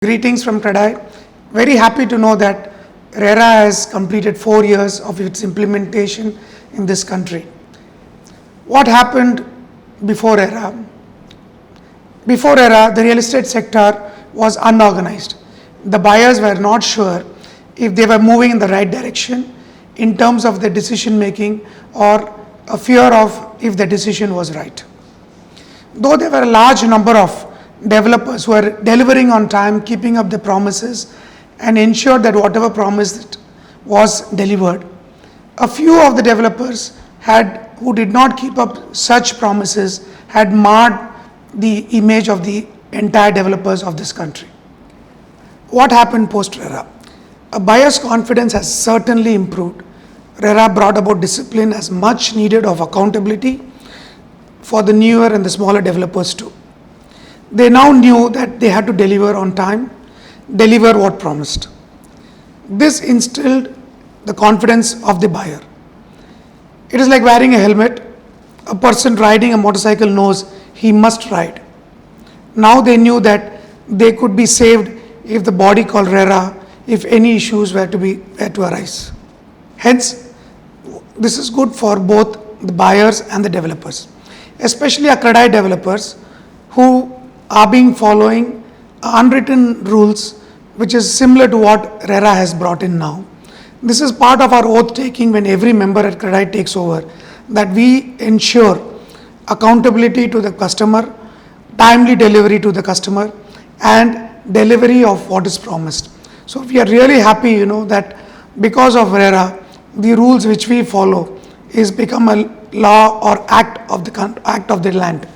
Greetings from CREDAI. Very happy to know that RERA has completed 4 years of its implementation in this country. What happened before RERA? Before RERA, the real estate sector was unorganized. The buyers were not sure if they were moving in the right direction in terms of their decision making or a fear of if the decision was right. Though there were a large number of developers who are delivering on time, keeping up the promises and ensured that whatever promised was delivered. A few of the developers who did not keep up such promises had marred the image of the entire developers of this country. What happened post RERA? A buyer's confidence has certainly improved. RERA brought about discipline as much needed of accountability for the newer and the smaller developers too. They now knew that they had to deliver on time, deliver what promised. This instilled the confidence of the buyer. It is like wearing a helmet. A person riding a motorcycle knows he must ride. Now they knew that they could be saved if the body called RERA, if any issues were to arise. Hence, this is good for both the buyers and the developers, especially our CREDAI developers who are being following unwritten rules which is similar to what RERA has brought in now. This is part of our oath taking when every member at CREDAI takes over, that we ensure accountability to the customer, timely delivery to the customer and delivery of what is promised. So we are really happy that because of RERA, the rules which we follow is become a law or act of the land.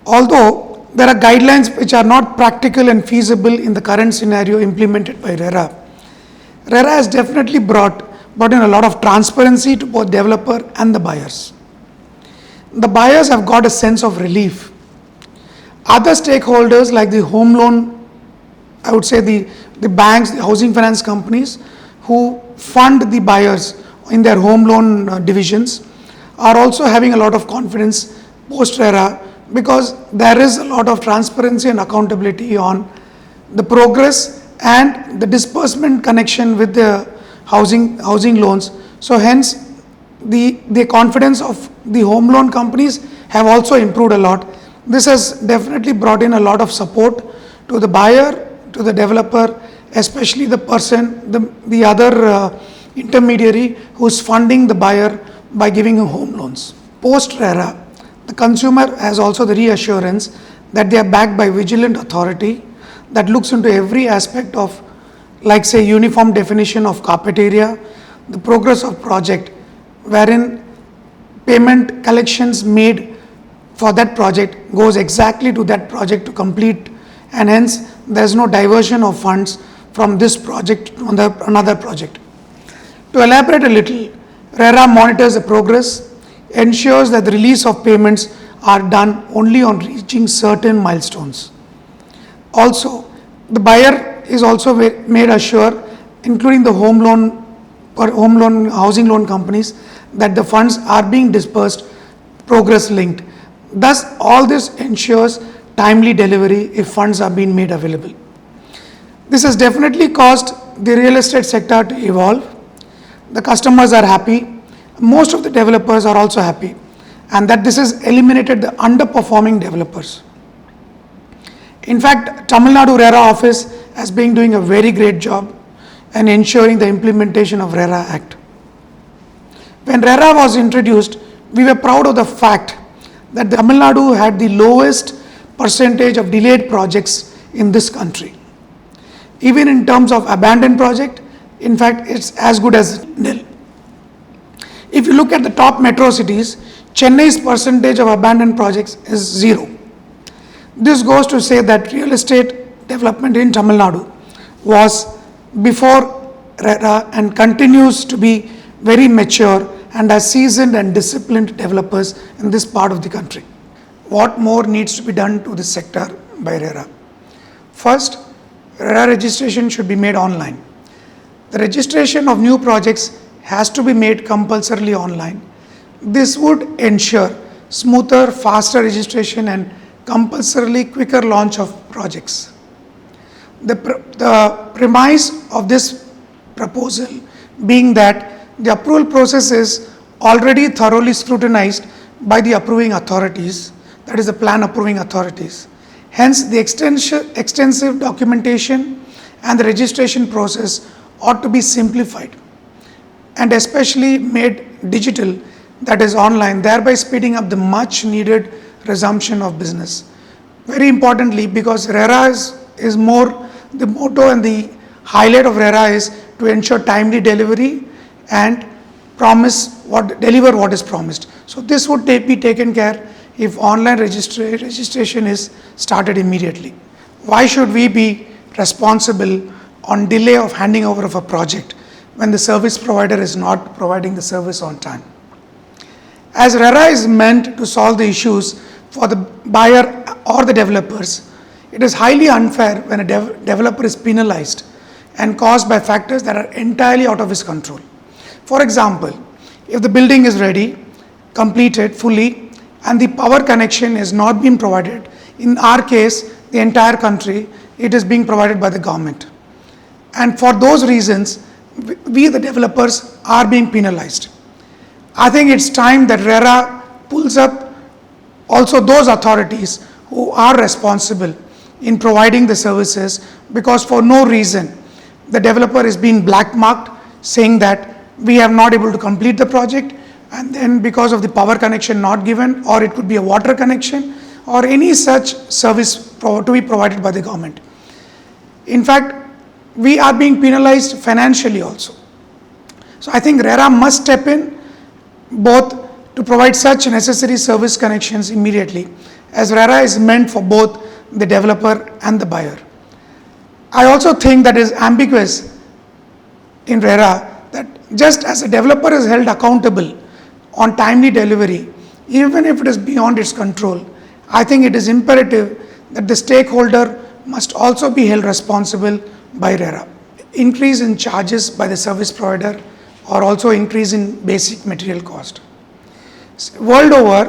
Although there are guidelines which are not practical and feasible in the current scenario implemented by RERA. RERA has definitely brought in a lot of transparency to both developer and the buyers. The buyers have got a sense of relief. Other stakeholders like the home loan, I would say the banks, the housing finance companies who fund the buyers in their home loan divisions are also having a lot of confidence post RERA, because there is a lot of transparency and accountability on the progress and the disbursement connection with the housing loans. So hence the confidence of the home loan companies have also improved a lot. This has definitely brought in a lot of support to the buyer, to the developer, especially the person, the other intermediary who is funding the buyer by giving him home loans. Post RERA, the consumer has also the reassurance that they are backed by vigilant authority that looks into every aspect of, like say, uniform definition of carpet area, the progress of project, wherein payment collections made for that project goes exactly to that project to complete, and hence there is no diversion of funds from this project to another project. To elaborate a little, RERA monitors the progress, ensures that the release of payments are done only on reaching certain milestones. Also, the buyer is also made assured, including the home loan housing loan companies, that the funds are being disbursed progress linked. Thus, all this ensures timely delivery if funds are being made available. This has definitely caused the real estate sector to evolve. The customers are happy. Most of the developers are also happy, and that this has eliminated the underperforming developers. In fact, Tamil Nadu RERA office has been doing a very great job in ensuring the implementation of RERA Act. When RERA was introduced, we were proud of the fact that Tamil Nadu had the lowest percentage of delayed projects in this country. Even in terms of abandoned project, in fact, it's as good as nil. If you look at the top metro cities, Chennai's percentage of abandoned projects is 0. This goes to say that real estate development in Tamil Nadu was before RERA and continues to be very mature and has seasoned and disciplined developers in this part of the country. What more needs to be done to this sector by RERA? First, RERA registration should be made online. The registration of new projects has to be made compulsorily online. This would ensure smoother, faster registration and compulsorily quicker launch of projects. The premise of this proposal being that the approval process is already thoroughly scrutinized by the approving authorities, that is the plan approving authorities. Hence, the extensive documentation and the registration process ought to be simplified and especially made digital, that is online, thereby speeding up the much needed resumption of business. Very importantly, because RERA is more the motto and the highlight of RERA is to ensure timely delivery and deliver what is promised. So this would be taken care if online registration is started immediately. Why should we be responsible on delay of handing over of a project when the service provider is not providing the service on time? As RERA is meant to solve the issues for the buyer or the developers, it is highly unfair when a developer is penalized and caused by factors that are entirely out of his control. For example, if the building is ready, completed fully, and the power connection is not being provided, in our case, the entire country, it is being provided by the government. And for those reasons, we the developers are being penalized. I think it's time that RERA pulls up also those authorities who are responsible in providing the services, because for no reason the developer is being black marked saying that we have not able to complete the project, and then because of the power connection not given, or it could be a water connection or any such service to be provided by the government. In fact, we are being penalized financially also. So I think RERA must step in both to provide such necessary service connections immediately, as RERA is meant for both the developer and the buyer. I also think that is ambiguous in RERA that just as a developer is held accountable on timely delivery, even if it is beyond its control, I think it is imperative that the stakeholder must also be held responsible by RERA. Increase in charges by the service provider or also increase in basic material cost. World over,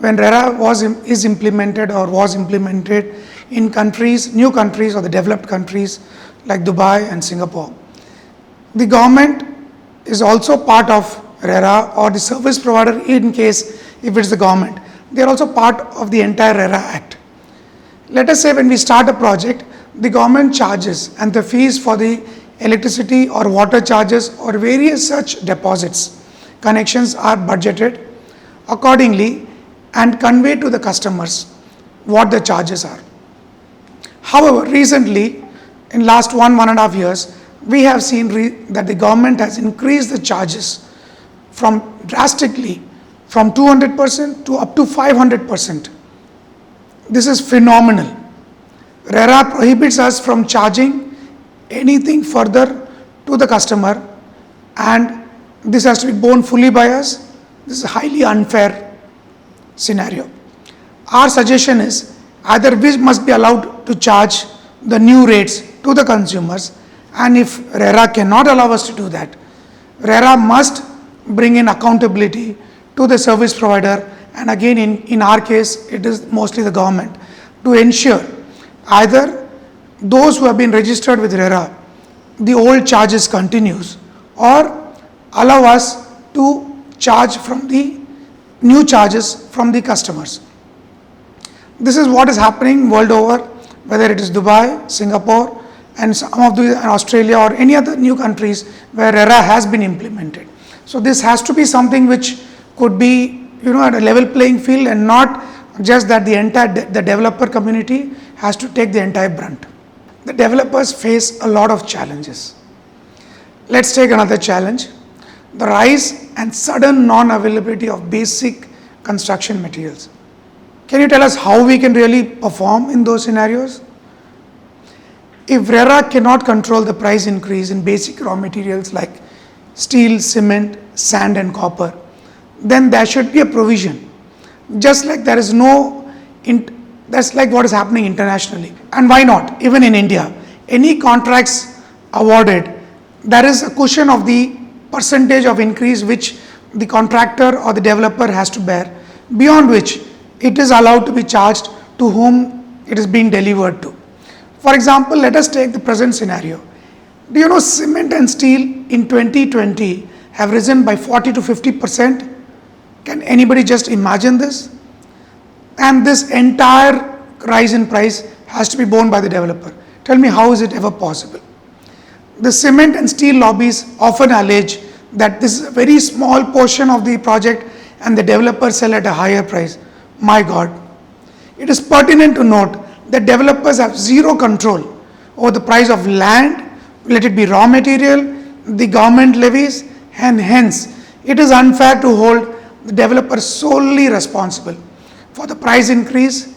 when RERA is implemented or was implemented in countries, new countries or the developed countries like Dubai and Singapore, the government is also part of RERA, or the service provider, in case if it's the government, they are also part of the entire RERA Act. Let us say when we start a project, the government charges and the fees for the electricity or water charges or various such deposits, connections are budgeted accordingly and conveyed to the customers what the charges are. However, recently, in last 1.5 years, we have seen that the government has increased the charges from drastically from 200% to up to 500%. This is phenomenal. RERA prohibits us from charging anything further to the customer, and this has to be borne fully by us. This is a highly unfair scenario. Our suggestion is either we must be allowed to charge the new rates to the consumers, and if RERA cannot allow us to do that, RERA must bring in accountability to the service provider, and again in our case it is mostly the government, to ensure either those who have been registered with RERA, the old charges continues, or allow us to charge from the new charges from the customers. This is what is happening world over, whether it is Dubai, Singapore, and some of the Australia or any other new countries where RERA has been implemented. So this has to be something which could be, at a level playing field, and not just that the entire the developer community has to take the entire brunt. The developers face a lot of challenges. Let's take another challenge: the rise and sudden non-availability of basic construction materials. Can you tell us how we can really perform in those scenarios? If RERA cannot control the price increase in basic raw materials like steel, cement, sand and copper, then there should be a provision. Just like there is that's like what is happening internationally. And why not? Even in India, any contracts awarded, there is a cushion of the percentage of increase which the contractor or the developer has to bear, beyond which it is allowed to be charged to whom it is being delivered to. For example, let us take the present scenario. Do you know cement and steel in 2020 have risen by 40 to 50%? Can anybody just imagine this? And this entire rise in price has to be borne by the developer. Tell me, how is it ever possible? The cement and steel lobbies often allege that this is a very small portion of the project and the developers sell at a higher price. My God. It is pertinent to note that developers have zero control over the price of land, let it be raw material, the government levies, and hence it is unfair to hold the developer solely responsible for the price increase.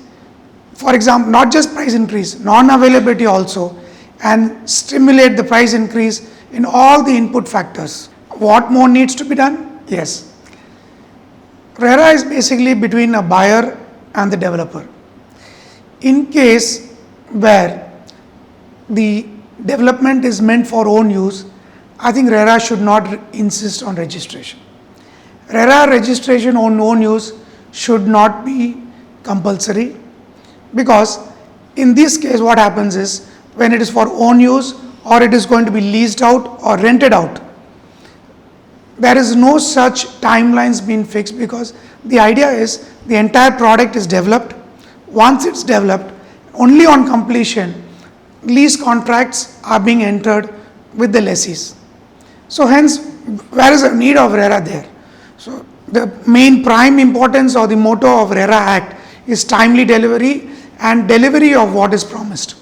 For example, not just price increase, non-availability also, and stimulate the price increase in all the input factors. What more needs to be done? Yes. RERA is basically between a buyer and the developer. In case where the development is meant for own use, I think RERA should not insist on registration. RERA registration on own use should not be compulsory, because in this case what happens is, when it is for own use or it is going to be leased out or rented out, there is no such timelines being fixed, because the idea is the entire product is developed. Once it's developed, only on completion, lease contracts are being entered with the lessees. So hence, where is the need of RERA there? So the main prime importance or the motto of RERA Act is timely delivery and delivery of what is promised.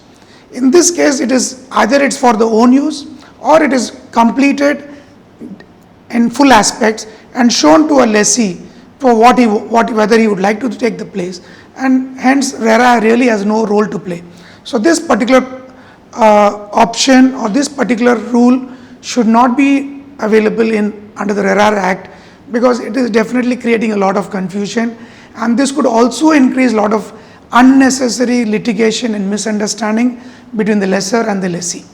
In this case, it is either it's for the own use or it is completed in full aspects and shown to a lessee for whether he would like to take the place, and hence RERA really has no role to play. So this particular option or this particular rule should not be available under the RERA Act, because it is definitely creating a lot of confusion, and this could also increase a lot of unnecessary litigation and misunderstanding between the lessor and the lessee.